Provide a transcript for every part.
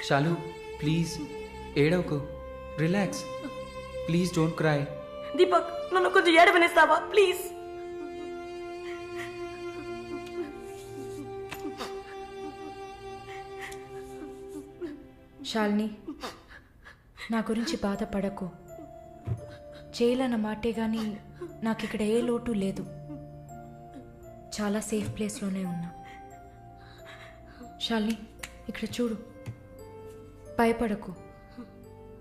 షాలు please ఏడవకు, relax, please don't cry. Deepak, నన్ను కొంచెం ఏడవనిస్తావా ప్లీజ్? శాలిని, నా గురించి బాధపడకు. జైలు అన్న మాటే కానీ నాకు ఇక్కడ ఏ లోటు లేదు. చాలా సేఫ్ ప్లేస్లోనే ఉన్నా. శాలిని, ఇక్కడ చూడు, భయపడకు.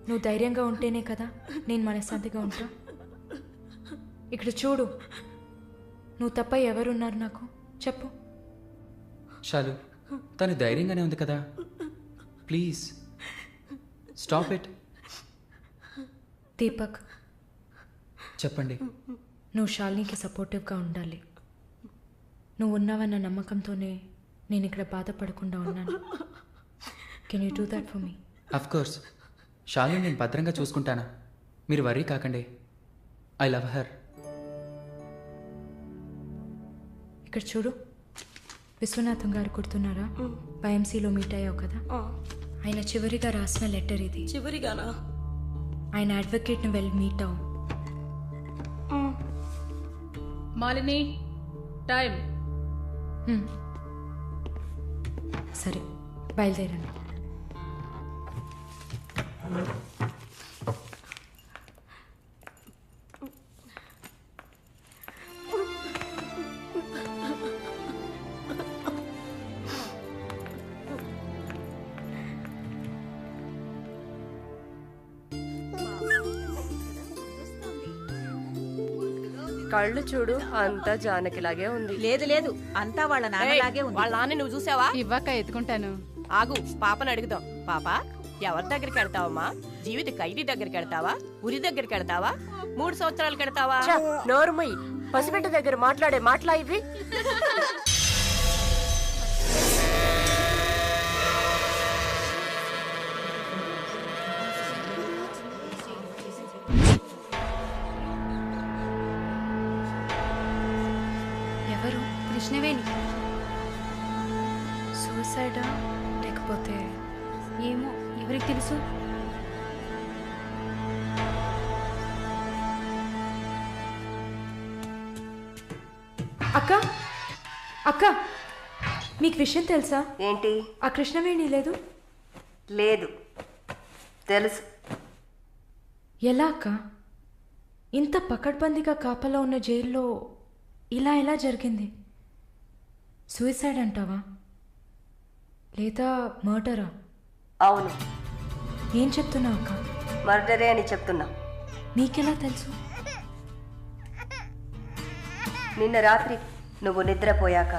నువ్వు ధైర్యంగా ఉంటేనే కదా నేను మనశ్శాంతిగా ఉంటా. ఇక్కడ చూడు, నువ్వు తప్ప ఎవరున్నారు నాకు చెప్పు. షాలు, తను ధైర్యంగానే ఉంది కదా, ప్లీజ్ స్టాప్ ఇట్. దీపక్, చెప్పండి. నువ్వు శాలినికి సపోర్టివ్గా ఉండాలి. నువ్వు ఉన్నావన్న నమ్మకంతోనే నేను ఇక్కడ బాధపడకుండా ఉన్నాను. Can you do that for me? Of course, Shalu నేను భద్రంగా చూసుకుంటానా, మీరు వరీ కాకండి. I love her. ఇక్కడ చూడు, విశ్వనాథం గారు గుర్తున్నారా? వైఎంసీలో మీట్ అయ్యావు కదా, ఆయన చివరిగా రాసిన లెటర్ ఇది. చివరిగానా? ఆయన అడ్వకేట్ని వెళ్ళి మీట్ అవ్వు. మాలిని, టైం. సరే, బయలుదేరండి. కళ్ళు చూడు, అంతా జానకిలాగే ఉంది. లేదు లేదు, అంతా వాళ్ళ నాన్నలాగే ఉంది. వాళ్ళ నాన్న నువ్వు చూసావా? ఇవ్వక ఎత్తుకుంటాను. ఆగు, పాపని అడుగుదాం. పాప, ఎవరి దగ్గరికి వెళ్తావమ్మా? జీవిత ఖైదీ దగ్గరికి వెళ్తావా? ఉరి దగ్గరికి వెళ్తావా? 3 సంవత్సరాలు కడతావా? నోరుమై, పసిబిడ్డ దగ్గర మాట్లాడే మాటలా ఇవి? ఎవరు? కృష్ణవేణి. సూసైడా లేకపోతే? ఏమో, ఎవరికి తెలుసు. అక్క, అక్క, మీకు విషయం తెలుసా? ఏంటి? ఆ కృష్ణవేణి లేదు. లేదు, తెలుసు. ఎలా అక్క? ఇంత పకడ్బందీగా కాపలా ఉన్న జైల్లో ఇలా ఎలా జరిగింది? సూసైడ్ అంటావా లేదా మర్డరా? అవును. ఏం చెప్తున్నావు అక్క? మర్డరే అని చెప్తున్నా. మీకెలా తెలుసు? నిన్న రాత్రి నువ్వు నిద్రపోయాక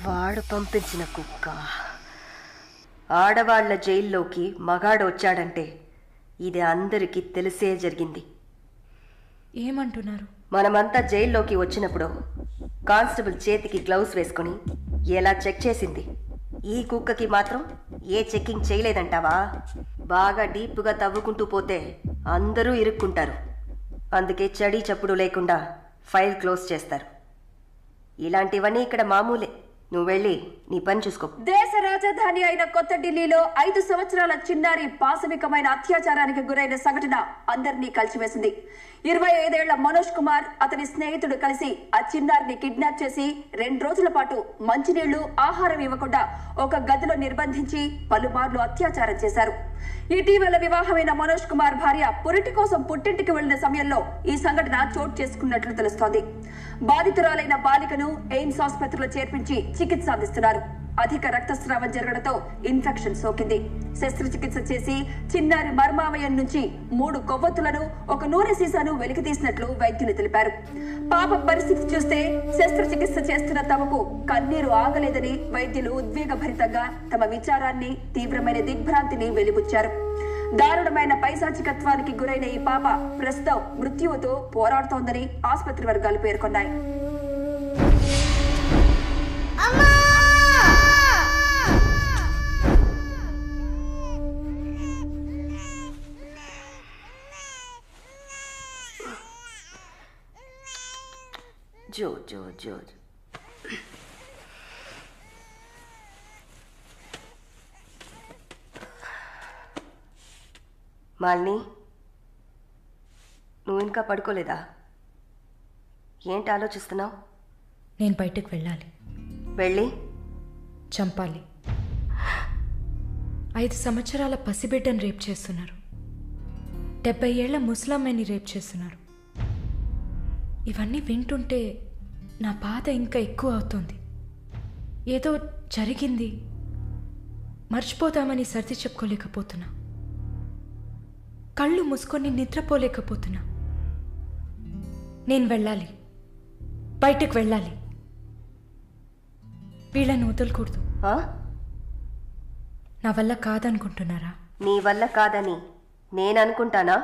వాడు పంపించిన కుక్క. ఆడవాళ్ల జైల్లోకి మగాడు వచ్చాడంటే ఇది అందరికీ తెలిసే జరిగింది. ఏమంటున్నారు? మనమంతా జైల్లోకి వచ్చినప్పుడు కానిస్టేబుల్ చేతికి గ్లౌస్ వేసుకుని ఎలా చెక్ చేసింది, ఈ కుక్కకి మాత్రం ఏ చెక్కింగ్ చేయలేదంటావా? బాగా డీప్గా తవ్వుకుంటూ పోతే అందరూ ఇరుక్కుంటారు. అందుకే చడి చప్పుడు లేకుండా ఫైల్ క్లోజ్ చేస్తారు. ఇలాంటివన్నీ ఇక్కడ మామూలే. నువ్వు వెళ్ళి నీ పని చూసుకో. దేశ రాజధాని అయిన కొత్త ఢిల్లీలో 5 సంవత్సరాల చిన్నారి పాశవికమైన అత్యాచారానికి గురైన సంఘటన అందరినీ కలిసివేసింది. 25 ఏళ్ల మనోజ్ కుమార్ అతని స్నేహితుడు కలిసి ఆ చిన్నారిని కిడ్నాప్ చేసి 2 రోజుల పాటు మంచినీళ్లు, ఆహారం ఇవ్వకుండా ఒక గదిలో నిర్బంధించి పలుమార్లు అత్యాచారం చేశారు. ఇటీవల వివాహమైన మనోజ్ కుమార్ భార్య పురిటి కోసం పుట్టింటికి వెళ్లిన సమయంలో ఈ సంఘటన చోటు చేసుకున్నట్లు తెలుస్తోంది. బాధితురాలైన బాలికను ఎయిమ్స్ ఆసుపత్రిలో చేర్పించి చికిత్స అందిస్తున్నారు. అధిక రక్తస్రావం జరగడంతో ఇన్ఫెక్షన్ సోకింది. శస్త్రచికిత్స చేసి చిన్నారి మర్మావయం నుంచి 3 కొవ్వొత్తులను, ఒక నూనె సీసాను వెలికితీసినట్లు వైద్యులు తెలిపారు. పాప పరిస్థితి చూస్తే శస్త్రచికిత్స చేస్తున్న తమకు కన్నీరు ఆగలేదని వైద్యులు ఉద్వేగభరితంగా తమ విచారాన్ని, తీవ్రమైన దిగ్భ్రాంతిని వెలిబుచ్చారు. దారుణమైన పైశాచికత్వానికి గురైన ఈ పాప ప్రస్తుతం మృత్యువుతో పోరాడుతోందని ఆసుపత్రి వర్గాలు పేర్కొన్నాయి. జో జో జో మాలిని, నువ్వు ఇంకా పడుకోలేదా? ఏంటి ఆలోచిస్తున్నావు? నేను బయటకు వెళ్ళాలి. వెళ్ళి చంపాలి. 5 సంవత్సరాల పసిబిడ్డను రేప్ చేస్తున్నారు. 70 ఏళ్ల ముసలమ్మని రేప్ చేస్తున్నారు. ఇవన్నీ వింటుంటే నా బాధ ఇంకా ఎక్కువ అవుతుంది. ఏదో జరిగింది, మర్చిపోదామని సర్ది చెప్పుకోలేకపోతున్నా. కళ్ళు మూసుకొని నిద్రపోలేకపోతున్నా. నేను వెళ్ళాలి, బయటకు వెళ్ళాలి. వీళ్ళని వదలకూడదు. నా వల్ల కాదనుకుంటున్నారా? నీ వల్ల కాదని నేను అనుకుంటానా?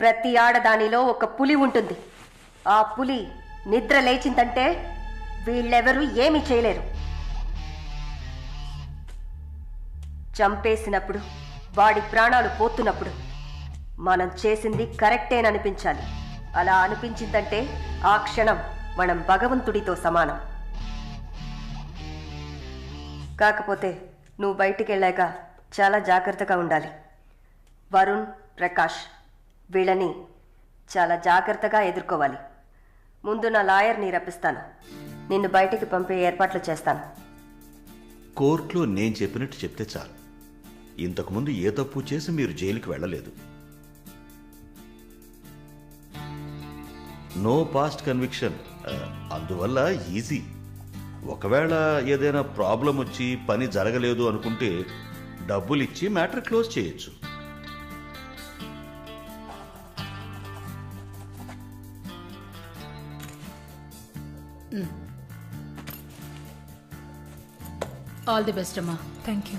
ప్రతి ఆడదానిలో ఒక పులి ఉంటుంది. ఆ పులి నిద్ర లేచిందంటే వీళ్ళెవరూ ఏమీ చేయలేరు. చంపేసినప్పుడు, వాడి ప్రాణాలు పోతున్నప్పుడు మనం చేసింది కరెక్టేననిపించాలి. అలా అనిపించిందంటే ఆ క్షణం మనం భగవంతుడితో సమానం. కాకపోతే నువ్వు బయటికి వెళ్ళాక చాలా జాగ్రత్తగా ఉండాలి. వరుణ్, ప్రకాష్ వీళ్ళని చాలా జాగ్రత్తగా ఎదుర్కోవాలి. ముందు నా లాయర్ని రప్పిస్తాను. నిన్ను బయటికి పంపే ఏర్పాట్లు చేస్తాను. కోర్టులో నేను చెప్పినట్టు చెప్తే చాలు. ఇంతకుముందు ఏ తప్పు చేసి మీరు జైలుకి వెళ్ళలేదు. No past conviction. అందువల్ల ఈజీ. ఒకవేళ ఏదైనా ప్రాబ్లం వచ్చి పని జరగలేదు అనుకుంటే డబ్బులు ఇచ్చి మ్యాటర్ క్లోజ్ చేయొచ్చు. ఆల్ ది బెస్ట్ అమ్మా. Thank you.